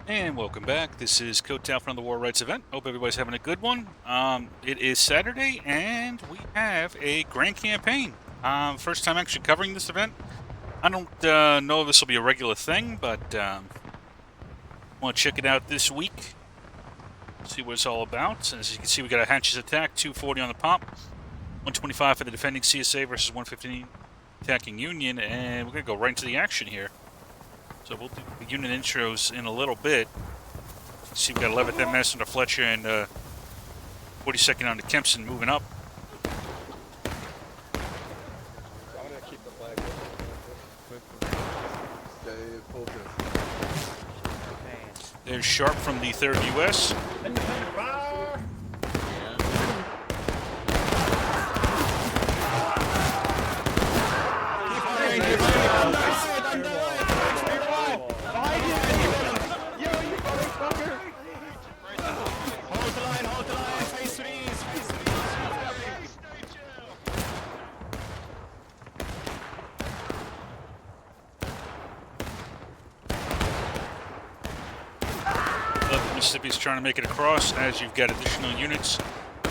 And welcome back. This is Kotal from the War Rights event. Hope everybody's having a good one. It is Saturday, and we have a grand campaign. First time actually covering this event. I don't know if this will be a regular thing, but I want to check it out this week. See what it's all about. And as you can see, we got a Hatches attack, 240 on the pop, 125 for the defending CSA versus 115 attacking Union, and we're going to go right into the action here. So we'll do the unit intros in a little bit. See, we got 11th MS under Fletcher and 42nd under Kempson moving up. I'm gonna keep the flag. There's Sharp from the 3rd US. Mississippi's trying to make it across as you've got additional units.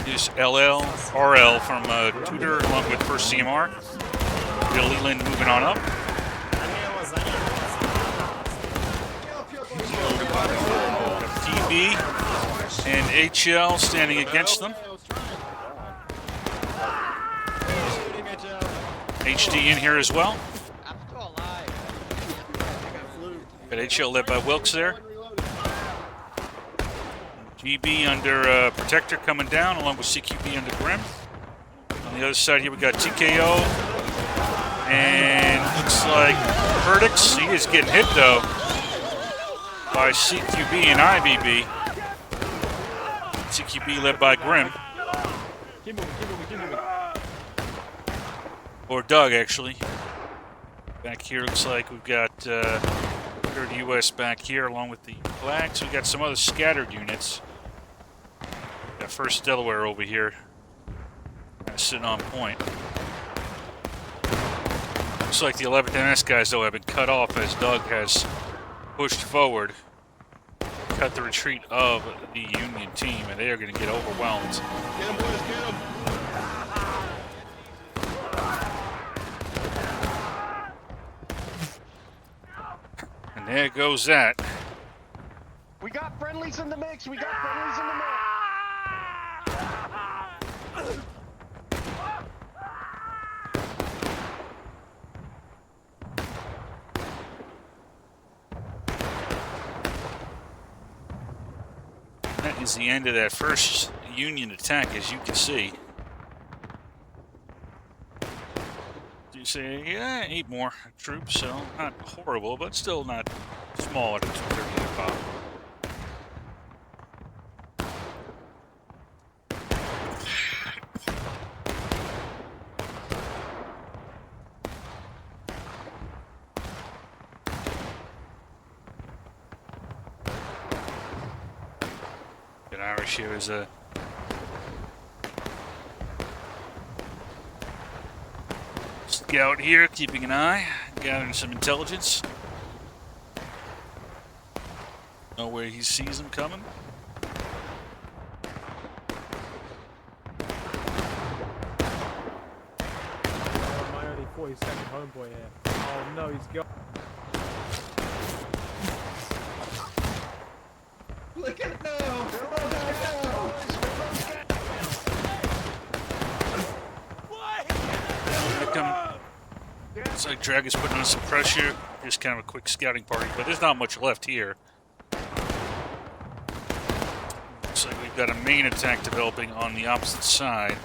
There's LL, RL from Tudor along with 1st CMR. Bill Leland moving on up. PB and HL standing against them. HD in here as well. Got HL led by Wilkes there. GB under Protector coming down, along with CQB under Grim. On the other side here, we got TKO. And looks like Perdix, he is getting hit though by CQB and IBB. CQB led by Grim. Keep moving. Or Doug, actually. Back here looks like we've got 3rd US back here, along with the flags. We got some other scattered units. Got 1st Delaware over here, sitting on point. Looks like the 11th NS guys, though, have been cut off as Doug has pushed forward, cut the retreat of the Union team, and they are going to get overwhelmed. Get him, boys, get him. And there goes that. We got friendlies in the mix. That is the end of that first Union attack, as you can see. You say, yeah, 8 more troops, so not horrible, but still not small at a 230 pop. Good Irish here is a scout here, keeping an eye, gathering some intelligence. Know where he sees them coming. My only 42nd homeboy here. Oh no, he's got. Look at it now! Looks like Dragon's putting on some pressure. Just kind of a quick scouting party, but there's not much left here. Looks like we've got a main attack developing on the opposite side.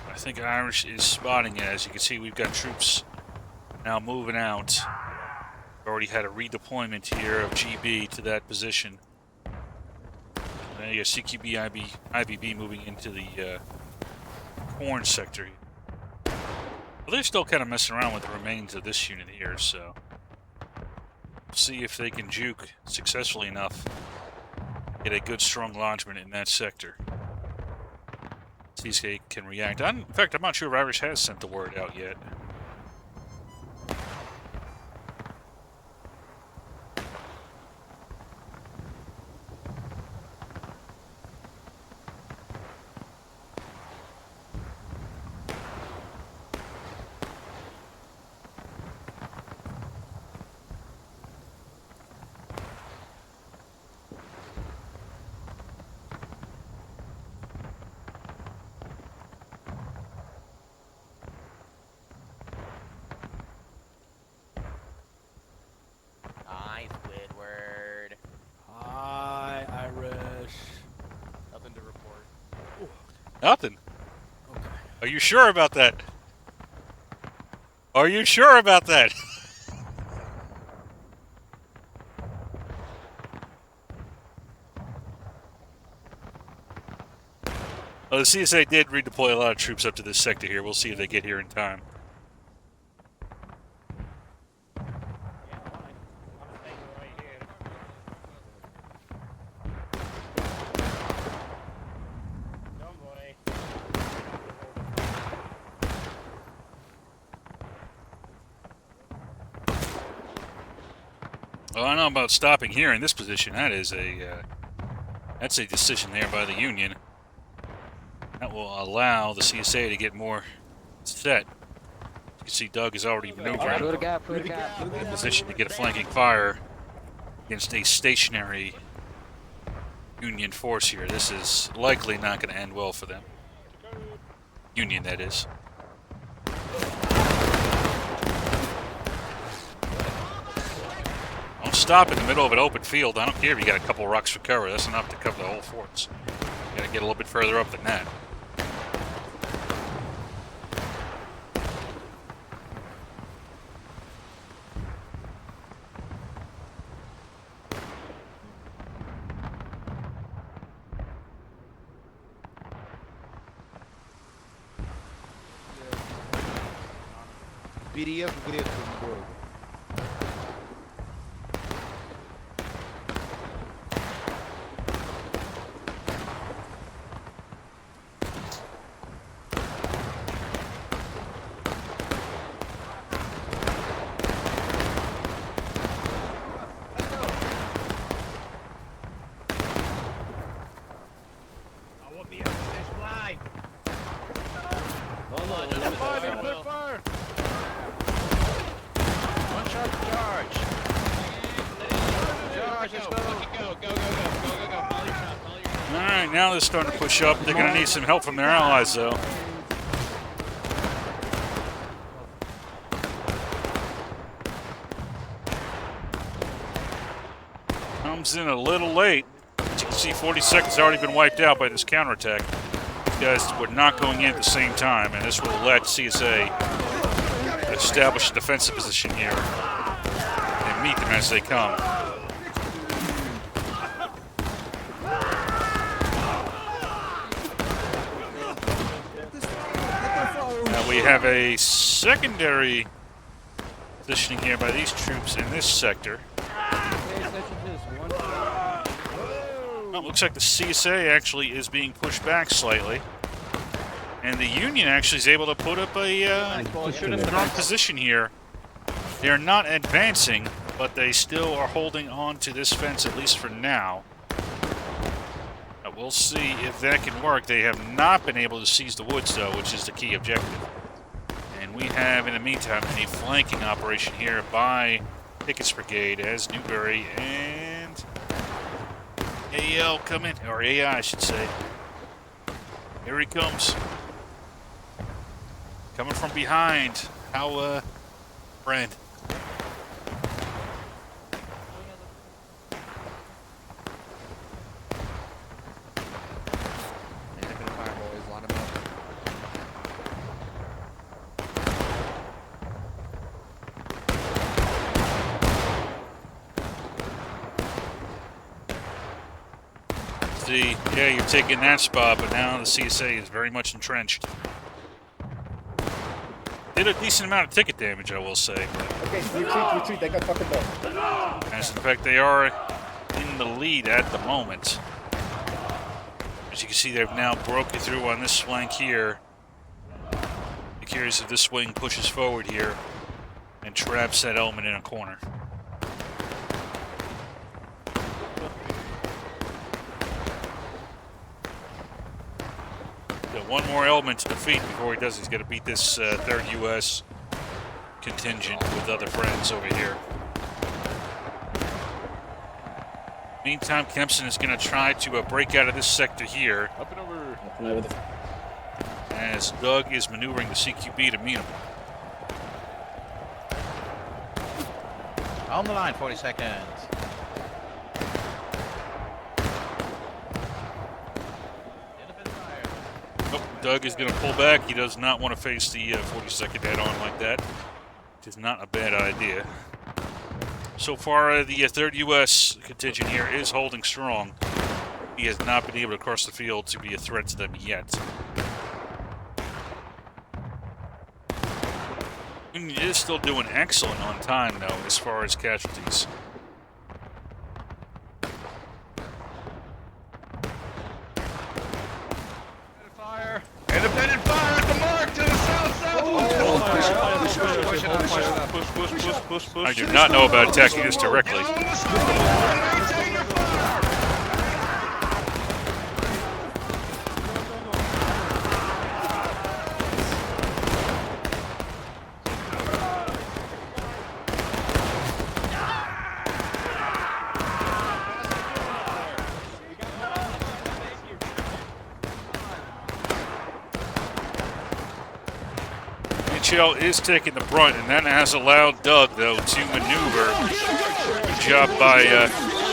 I think Irish is spotting it. As you can see, we've got troops now moving out. We already had a redeployment here of GB to that position. And then you got CQB, IBB moving into the corn sector. Well, they're still kind of messing around with the remains of this unit here, so see if they can juke successfully enough, get a good strong lodgement in that sector. See if they can react. In fact, I'm not sure if Irish has sent the word out yet. Nothing. Okay. Are you sure about that? Are you sure about that? Well, the CSA did redeploy a lot of troops up to this sector here. We'll see if they get here in time. Well, I don't know about stopping here in this position. That is that's a decision there by the Union. That will allow the CSA to get more set. You can see Doug is already maneuvering Through the gap, through the gap. in position to get a flanking fire against a stationary Union force here. This is likely not going to end well for them. Union, that is. Don't stop in the middle of an open field. I don't care if you got a couple rocks for cover. That's enough to cover the whole forts. You got to get a little bit further up than that. PDF grego no jogo. Alright, now they're starting to push up. They're going to need some help from their allies, though. Comes in a little late. As you can see, 42nd has already been wiped out by this counterattack. These guys were not going in at the same time, and this will let CSA establish a defensive position here and meet them as they come. Now we have a secondary positioning here by these troops in this sector. Well, it looks like the CSA actually is being pushed back slightly. And the Union actually is able to put up a strong position here. They are not advancing, but they still are holding on to this fence, at least for now. We'll see if that can work. They have not been able to seize the woods, though, which is the key objective. And we have, in the meantime, a flanking operation here by Pickett's Brigade as Newbury and AL come in, or AI, I should say. Here he comes. Coming from behind. How, friend? See, yeah, you're taking that spot, but now the CSA is very much entrenched. Did a decent amount of ticket damage, I will say. Okay, retreat. They got fucking done. As in fact, they are in the lead at the moment. As you can see, they've now broken through on this flank here. Be curious if this wing pushes forward here and traps that element in a corner. One more element to defeat before he does. He's got to beat this 3rd U.S. contingent with other friends over here. Meantime, Kempson is going to try to break out of this sector here. Up and over. As Doug is maneuvering the CQB to meet him. On the line, 40 seconds. Doug is going to pull back. He does not want to face the 42nd head-on like that. It is not a bad idea. So far, the 3rd U.S. contingent here is holding strong. He has not been able to cross the field to be a threat to them yet. Union is still doing excellent on time, though, as far as casualties. Fire! Independent fire at the mark to the south-southwest! I do not know about attacking this directly. Get on the score and maintain your fire! NHL is taking the brunt, and that has allowed Doug, though, to maneuver. Good job by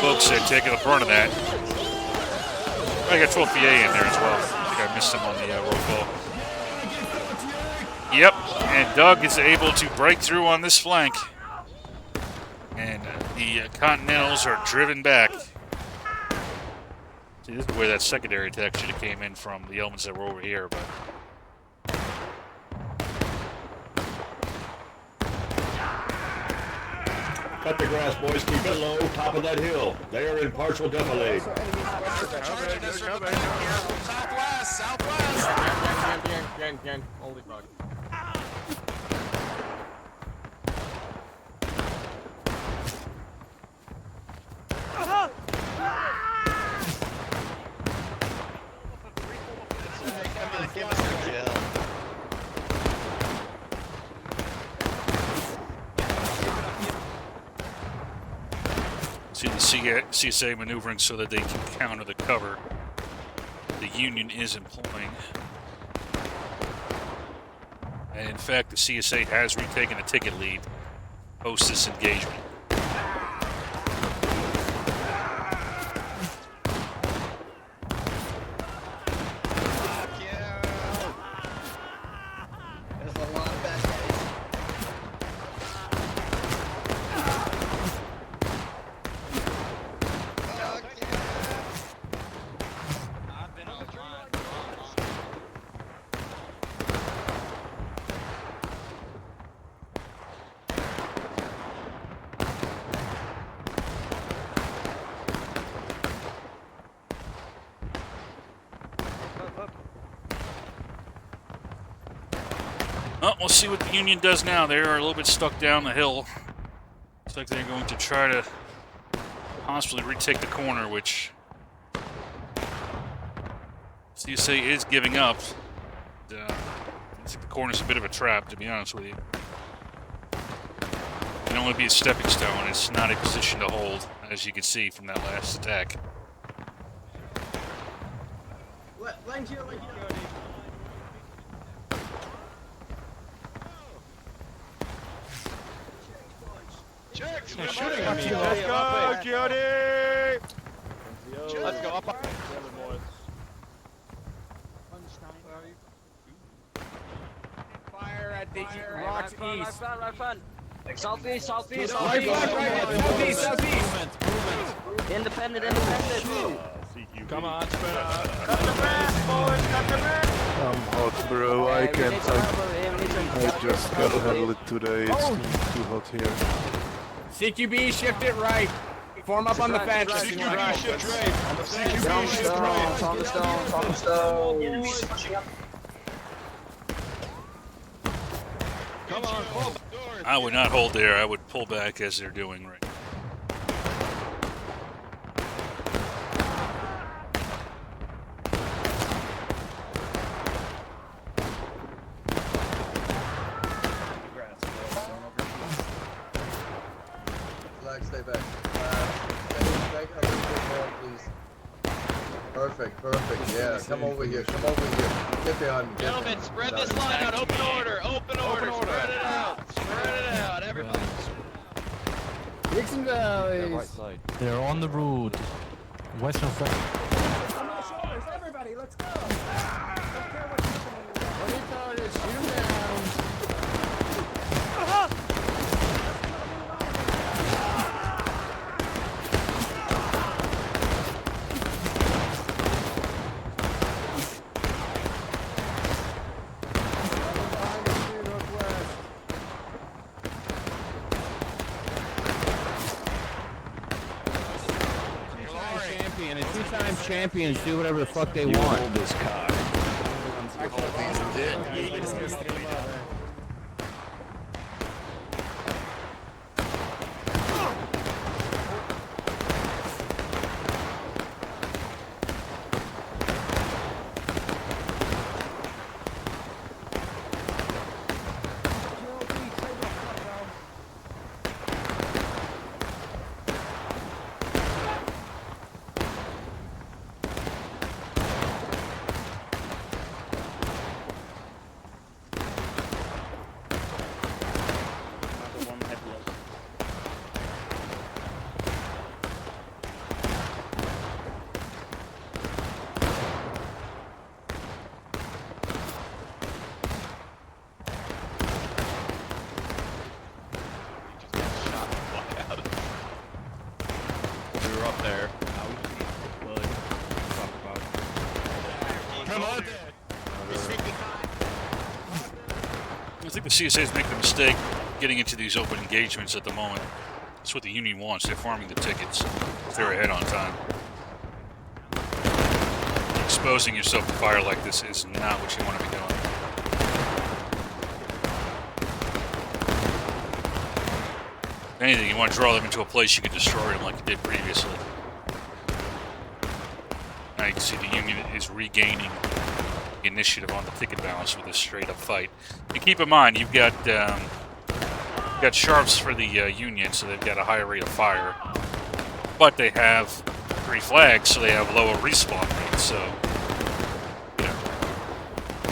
folks at taking the brunt of that. I got 12 PA in there as well. I think I missed him on the roll call. Yep, and Doug is able to break through on this flank. And the Continentals are driven back. See, this is where that secondary attack should have came in from, the elements that were over here, but... Cut the grass, boys. Keep it low. Top of that hill. They are in partial defilade. Southwest! Again. Holy fuck. See the CSA maneuvering so that they can counter the cover the Union is employing. And in fact, the CSA has retaken a ticket lead post this engagement. There's a lot of bad guys. Oh, we'll see what the Union does now. They are a little bit stuck down the hill. Looks like they're going to try to possibly retake the corner, which CSA is giving up. I think the corner's a bit of a trap, to be honest with you. It can only be a stepping stone. It's not a position to hold, as you can see from that last attack. They're shooting at me. Let's go, Jody! Let's go up. Fire at the rocks east. Right front. Southeast. Right, southeast. Independent. Come on, spread out. I'm hot, bro. I can't. I just gotta handle it today. It's too hot here. CQB, shift it right. Form up on the fence. CQB shift right. CQB shift right. On the stone. Come on, pull back doors. I would not hold there. I would pull back as they're doing right now. Relax, stay back. Stay back a little bit more, please. Perfect. Yeah, come over here. Get behind me. Gentlemen, spread this line out. Open order. Spread it out. Everybody. Peaks and valleys. Right side. They're on the road. Western front. Everybody, let's go. Don't care what you retarded. Shoot him down. Behind us, dude, northwest. Champion and two-time champions do whatever the fuck they want. We were up there. Come on. I think the CSA is making a mistake getting into these open engagements at the moment. That's what the Union wants. They're farming the tickets if they're ahead on time. Exposing yourself to fire like this is not what you want to be doing. If anything, you want to draw them into a place you can destroy them like you did previously. Now you can see the Union is regaining the initiative on the ticket balance with this straight-up fight. And keep in mind, you've got sharps for the Union, so they've got a higher rate of fire. But they have 3 flags, so they have lower respawn rates. So, you know,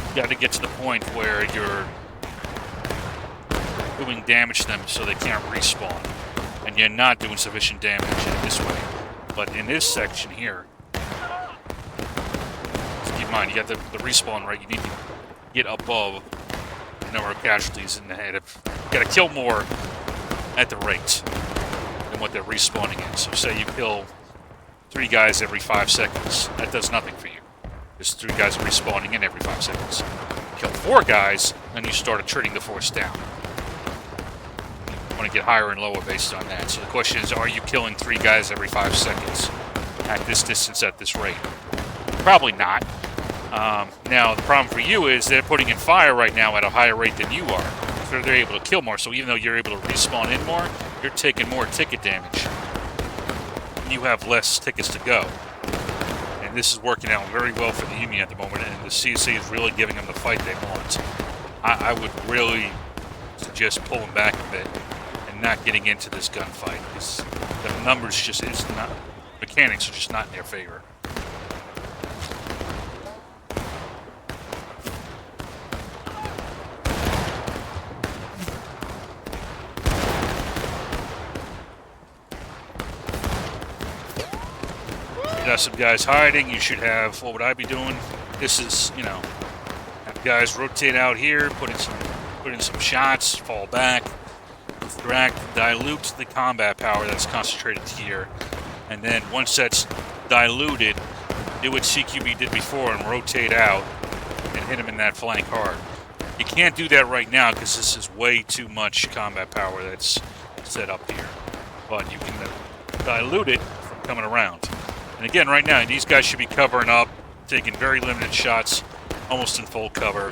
you got to get to the point where you're doing damage to them so they can't respawn, and you're not doing sufficient damage in this way. But in this section here, keep in mind, you got the respawn rate. You need to get above the number of casualties in the head. You got to kill more at the rate than what they're respawning in. So say you kill 3 guys every 5 seconds. That does nothing for you. There's 3 guys respawning in every 5 seconds. Kill 4 guys, then you start attriting the force down. You want to get higher and lower based on that. So the question is, are you killing 3 guys every 5 seconds at this distance, at this rate? Probably not. Now, the problem for you is they're putting in fire right now at a higher rate than you are. So they're able to kill more. So even though you're able to respawn in more, you're taking more ticket damage. You have less tickets to go. And this is working out very well for the Union at the moment, and the CSA is really giving them the fight they want. I would really suggest pulling back a bit and not getting into this gunfight, because the numbers just is not, mechanics are just not in their favor. You got some guys hiding. You should have, what would I be doing? This is, you know, have guys rotate out here, put in some shots, fall back, distract, dilute the combat power that's concentrated here, and then once that's diluted, do what CQB did before and rotate out and hit him in that flank hard. You can't do that right now because this is way too much combat power that's set up here, but you can dilute it from coming around. And again, right now, these guys should be covering up, taking very limited shots, almost in full cover.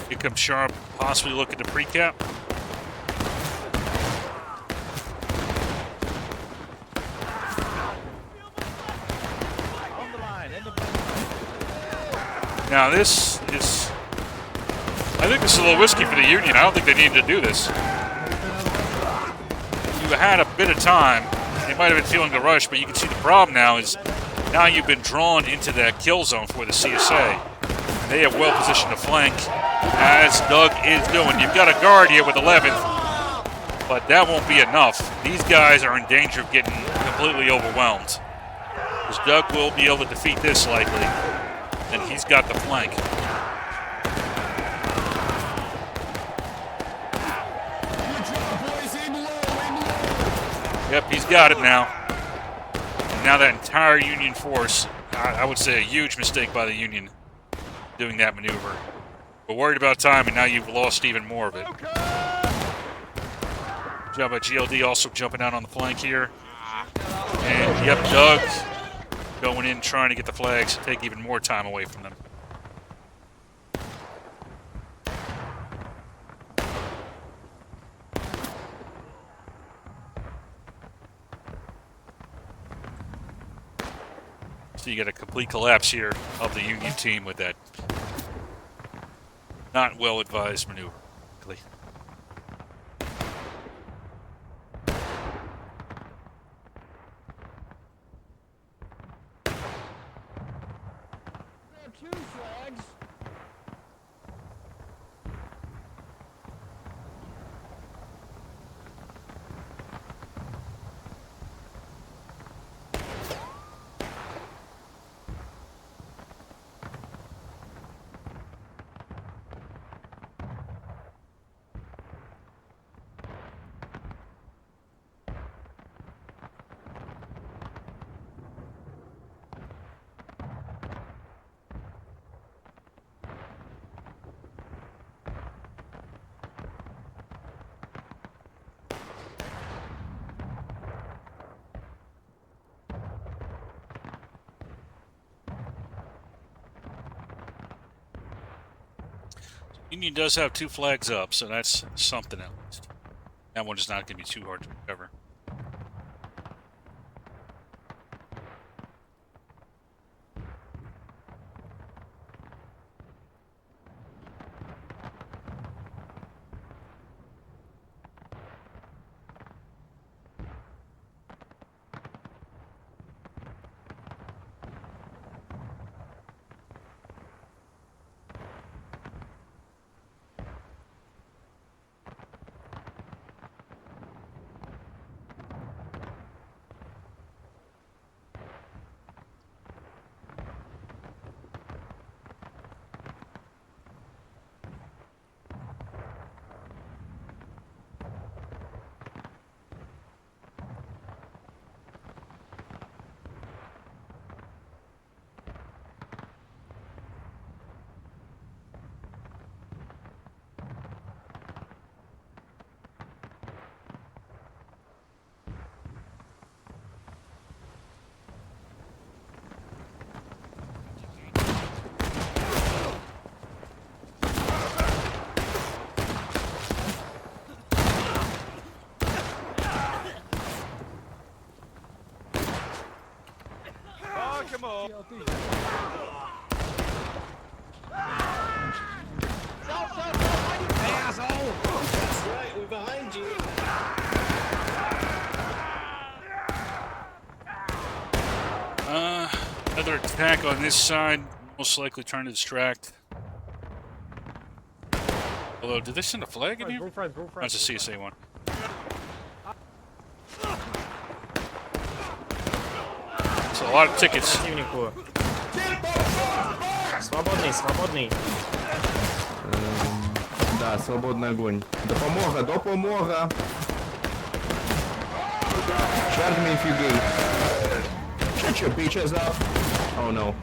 Here comes Sharp, possibly look at the pre-cap. Now this is, I think this is a little risky for the Union. I don't think they needed to do this. You had a bit of time. They might have been feeling the rush, but you can see the problem now is now you've been drawn into that kill zone for the CSA. And they have well positioned to flank, as Doug is doing. You've got a guard here with 11th, but that won't be enough. These guys are in danger of getting completely overwhelmed, because Doug will be able to defeat this likely. and he's got the flank. Yep, he's got it now. And now that entire Union force, I would say a huge mistake by the Union doing that maneuver. But worried about time, and now you've lost even more of it. Good job by GLD also jumping out on the flank here. And, yep, Doug going in trying to get the flags to take even more time away from them. So you get a complete collapse here of the Union team with that not well-advised maneuver. Two flags. Union does have 2 flags up, so that's something at least. That one is not going to be too hard to recover. Come on. Another attack on this side, most likely trying to distract. Although, did they send a flag in here? Go friends, go friends. That's a CSA one. So a lot of tickets. Противнику. Свободный, свободный. Да, свободный огонь. Допомога, допомога. Charge me if you do. Shut your bitches up. Oh no.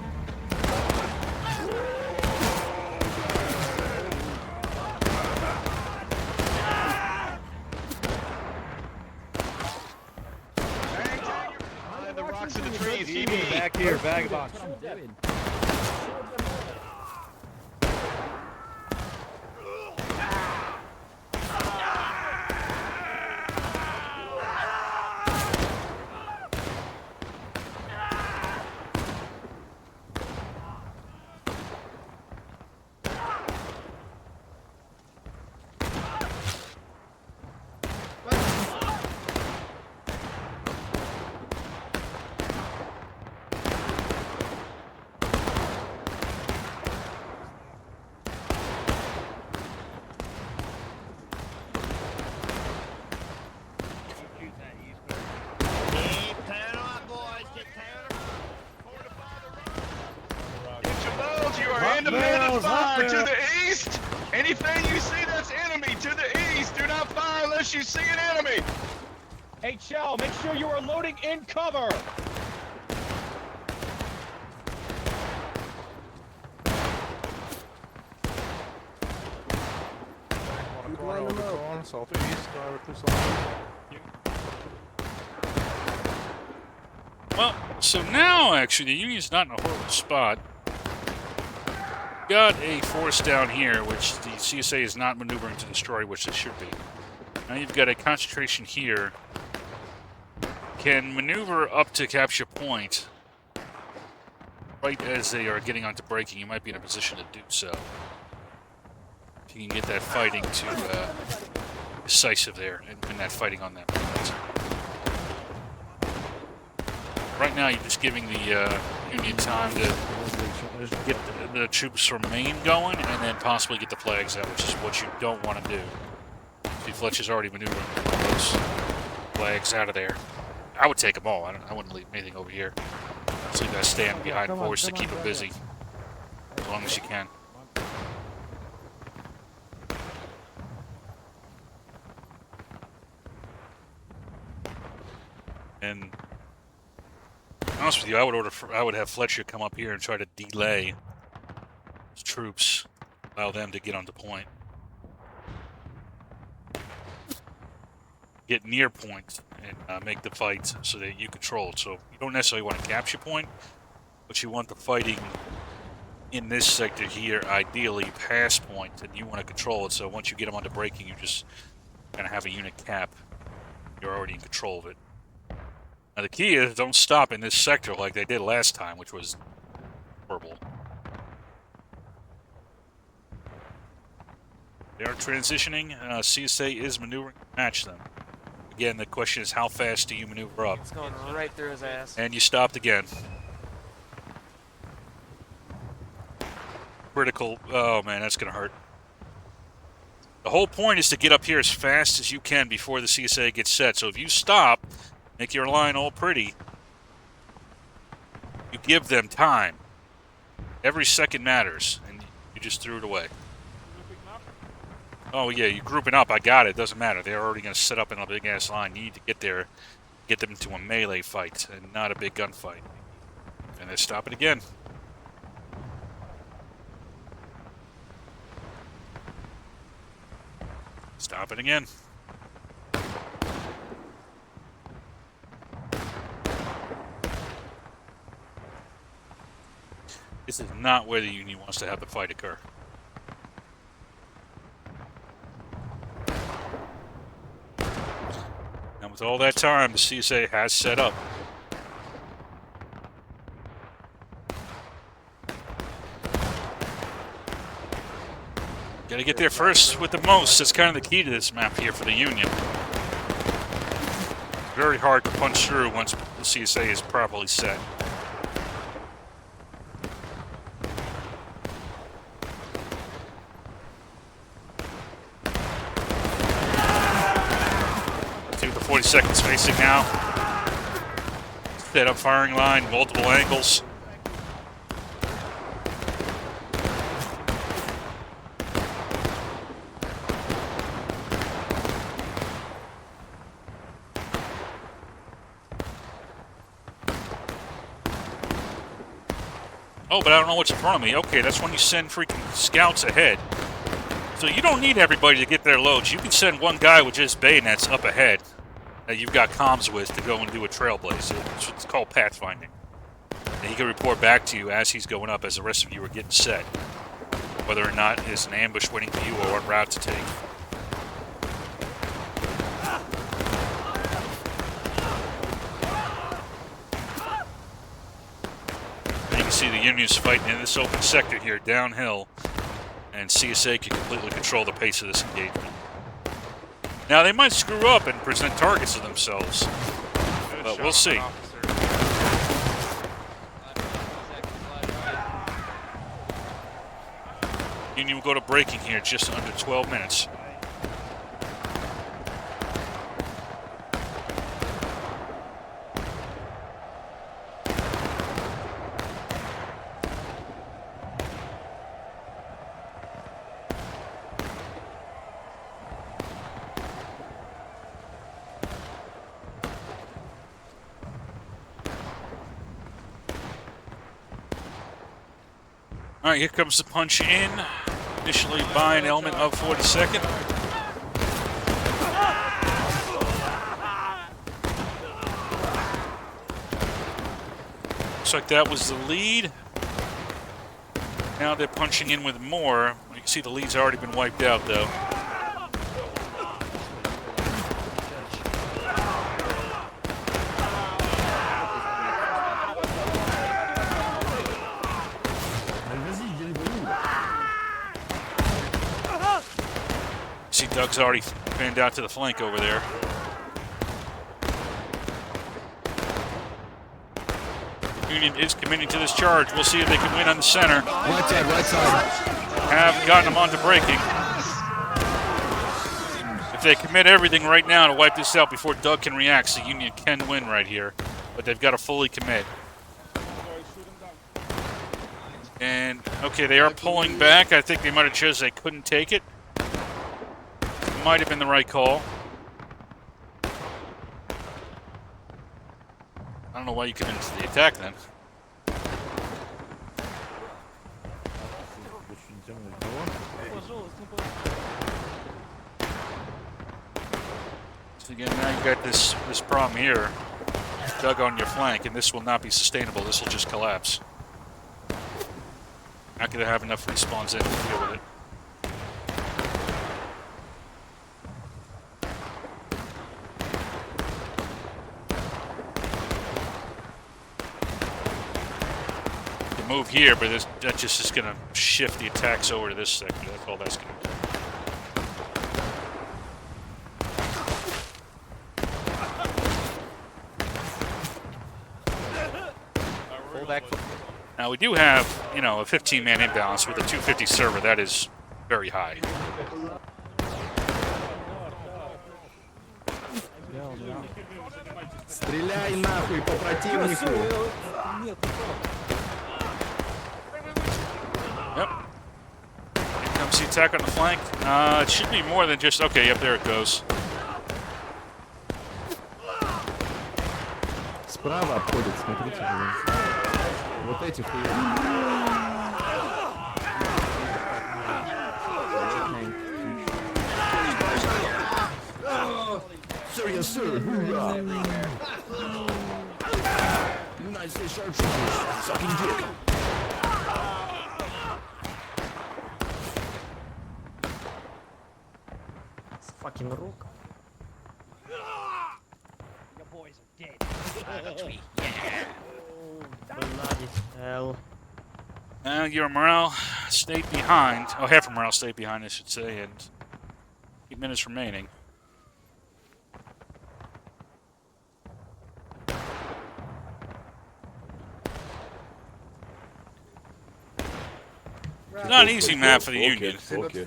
The rocks in the trees. EB. Back here, bag box. Anything you see that's enemy to the east, do not fire unless you see an enemy. HL, make sure you are loading in cover. Southeast, directly south. Well, so now actually the Union's not in a horrible spot. Got a force down here, which the CSA is not maneuvering to destroy, which they should be. Now you've got a concentration here. Can maneuver up to capture point. Right as they are getting onto braking, you might be in a position to do so. If you can get that fighting to decisive there and win that fighting on that point. Right now, you're just giving the Union time to get the troops from Maine going and then possibly get the flags out, which is what you don't want to do. See, Fletcher's already maneuvering those flags out of there. I would take them all. I wouldn't leave anything over here. So you guys stand behind force to keep them busy as long as you can. And to be honest with you, I would have Fletcher come up here and try to delay his troops, allow them to get onto point. Get near point and make the fight so that you control it. So you don't necessarily want to capture point, but you want the fighting in this sector here, ideally past point, and you want to control it. So once you get them onto braking, you just kind of have a unit cap. You're already in control of it. Now the key is don't stop in this sector like they did last time, which was horrible. They are transitioning. CSA is maneuvering to match them. Again, the question is how fast do you maneuver up? It's going right through his ass. And you stopped again. Critical. Oh man, that's going to hurt. The whole point is to get up here as fast as you can before the CSA gets set. So if you stop, make your line all pretty, you give them time. Every second matters, and you just threw it away. Oh yeah, you're grouping up, I got it, doesn't matter. They're already going to set up in a big-ass line. You need to get there, get them into a melee fight, and not a big gunfight. And then stop it again. Stop it again. This is not where the Union wants to have the fight occur. And with all that time, the CSA has set up. Gotta get there first with the most. That's kind of the key to this map here for the Union. Very hard to punch through once the CSA is properly set. To the 42nd spacing now. Set up firing line, multiple angles. Oh, but I don't know what's in front of me. Okay, that's when you send freaking scouts ahead. So you don't need everybody to get their loads. You can send one guy with just bayonets up ahead that you've got comms with to go and do a trailblaze. It's called pathfinding. And he can report back to you as he's going up, as the rest of you are getting set. Whether or not it's an ambush waiting for you or what route to take. See the Union's fighting in this open sector here, downhill, and CSA can completely control the pace of this engagement. Now, they might screw up and present targets to themselves, but we'll see. Union will go to braking here just under 12 minutes. All right, here comes the punch in, initially by an element of 42nd. Looks like that was the lead. Now they're punching in with more. You can see the lead's already been wiped out, though. See, Doug's already fanned out to the flank over there. Union is committing to this charge. We'll see if they can win on the center. Right side. Have gotten them onto braking. If they commit everything right now to wipe this out before Doug can react, the Union can win right here. But they've got to fully commit. And, okay, they are pulling back. I think they might have chosen they couldn't take it. Might have been the right call. I don't know why you come into the attack then. So again, now you've got this problem here. Doug on your flank, and this will not be sustainable. This will just collapse. Not going to have enough respawns in to deal with it. Move here, but that just is going to shift the attacks over to this sector. That's all that's going to do. Pull back. Now we do have, you know, a 15-man imbalance with a 250 server. That is very high. Стреляй нахуй по противнику. Yep. Here comes the attack on the flank. It should be more than just... Okay, yep, there it goes. Справа обходит, смотрите, пожалуйста. Вот эти хуи. Sir, yes, sir. Hoorah. United States sharpshooters, sucking dick. Fucking rook. Your boys are dead. Bloody hell. Now your morale stayed behind. Oh, half of morale stayed behind, I should say, and 8 minutes remaining. Not an easy map for the Union. Okay.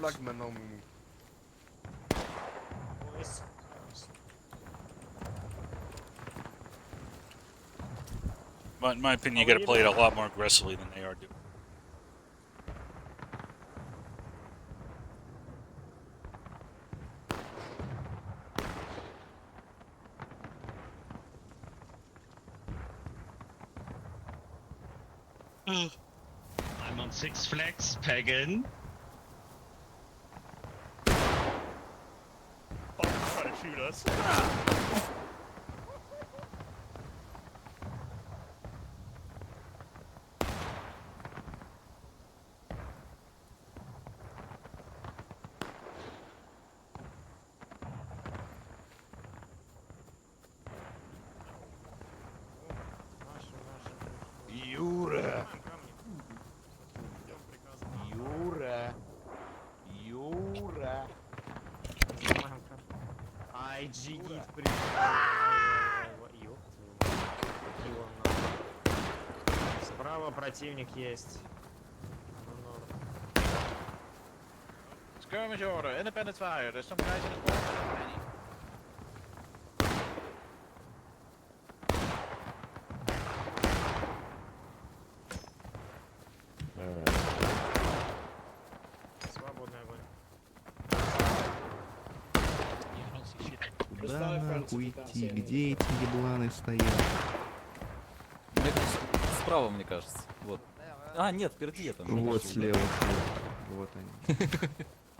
But in my opinion, you got to play it a lot more aggressively than they are doing. I'm on 6 flags, Pagan. Oh, trying to shoot us. Юра. Юра. Юра. IG гид Справа противник есть. Skirmish order, independent fire. There's some guys in the corner. Свободный огонь. Куда нахуй идти? Где эти ебланы стоят? Справа, мне кажется. Вот. А, нет, впереди я там. Вот слева, слева. Вот они.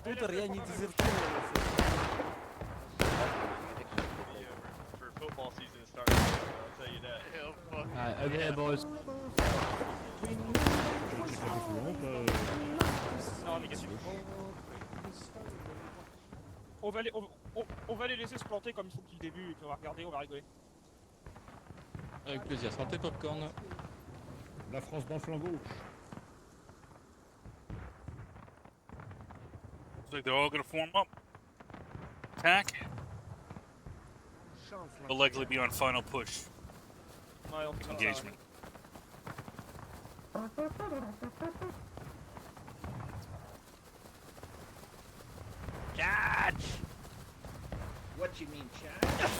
Тутор, я не дезертировал. For football season to start, I'll tell you that. Alright, over here, boys. Non, négatif. On va les laisser se planter comme ils font depuis le début et puis on va regarder, on va rigoler. Avec plaisir, santé popcorn. La France dans le flanc gauche. Looks like they're all going to form up. Attack. They'll likely be on final push. Ouais, on fait comme ça, Engagement. What you mean, Chad?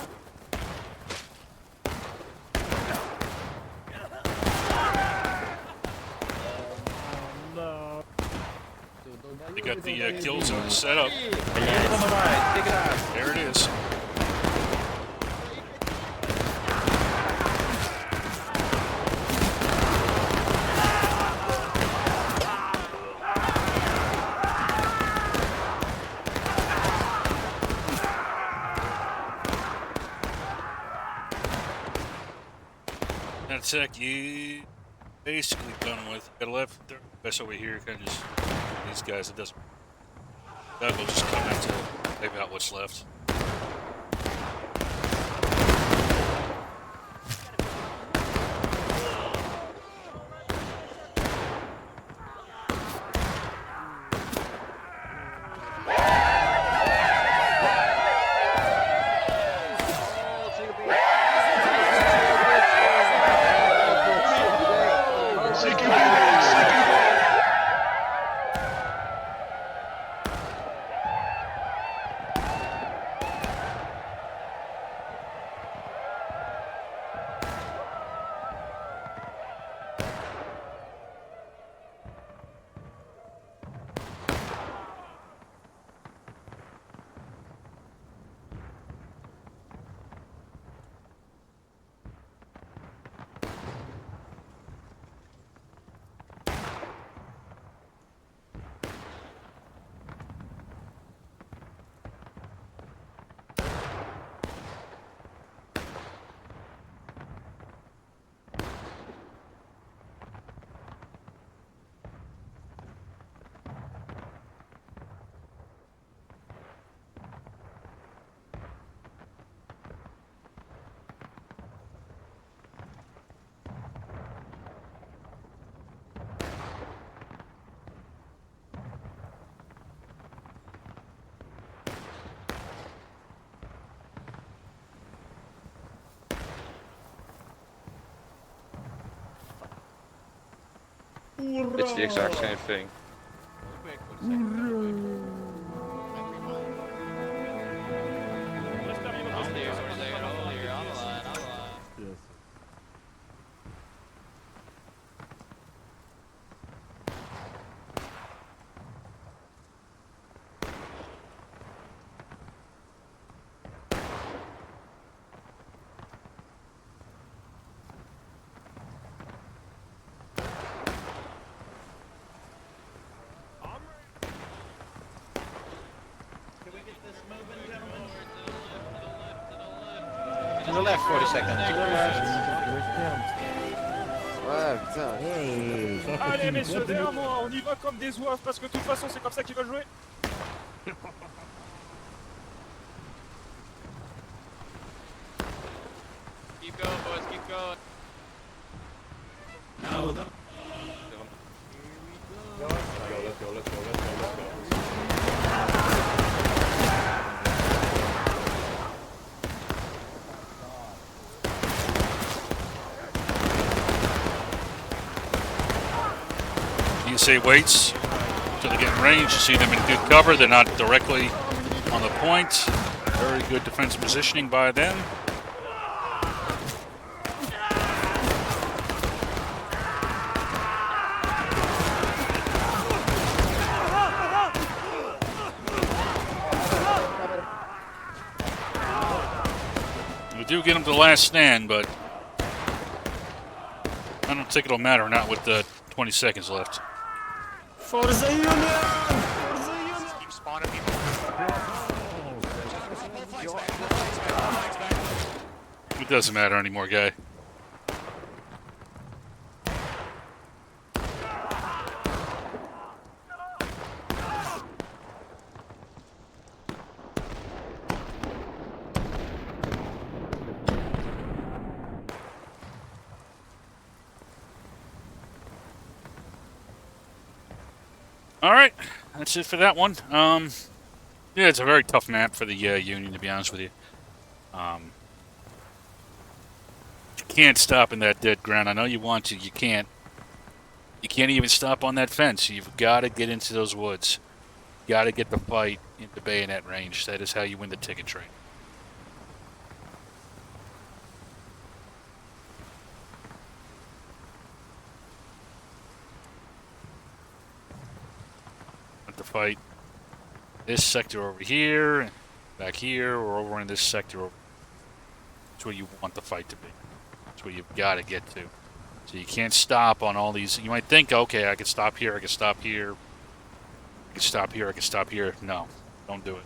No. They got the kill zone set up. There it is. That tech, you basically done with. Got a left, best over here, kind of just these guys. It doesn't. That will just come into maybe out what's left. It's the exact same thing. To the left, 40 seconds. To the left. Ouais, putain. Allez messieurs, derrière moi, on y va comme des oies parce que de toute façon c'est comme ça qu'ils veulent jouer. Keep going, boys, keep going. USA waits until they get in range. You see them in good cover. They're not directly on the point. Very good defensive positioning by them. We do get them to the last stand, but I don't think it'll matter. Not with the 20 seconds left. Forza Union! Keep spawning people. It doesn't matter anymore, guy. All right, that's it for that one. Yeah, it's a very tough map for the Union, to be honest with you. You can't stop in that dead ground. I know you want to. You can't. You can't even stop on that fence. You've got to get into those woods. Got to get the fight into bayonet range. That is how you win the ticket train. To fight this sector over here, back here, or over in this sector. That's where you want the fight to be. That's where you've got to get to. So you can't stop on all these. You might think, okay, I can stop here, I can stop here, I can stop here, I can stop here. No, don't do it.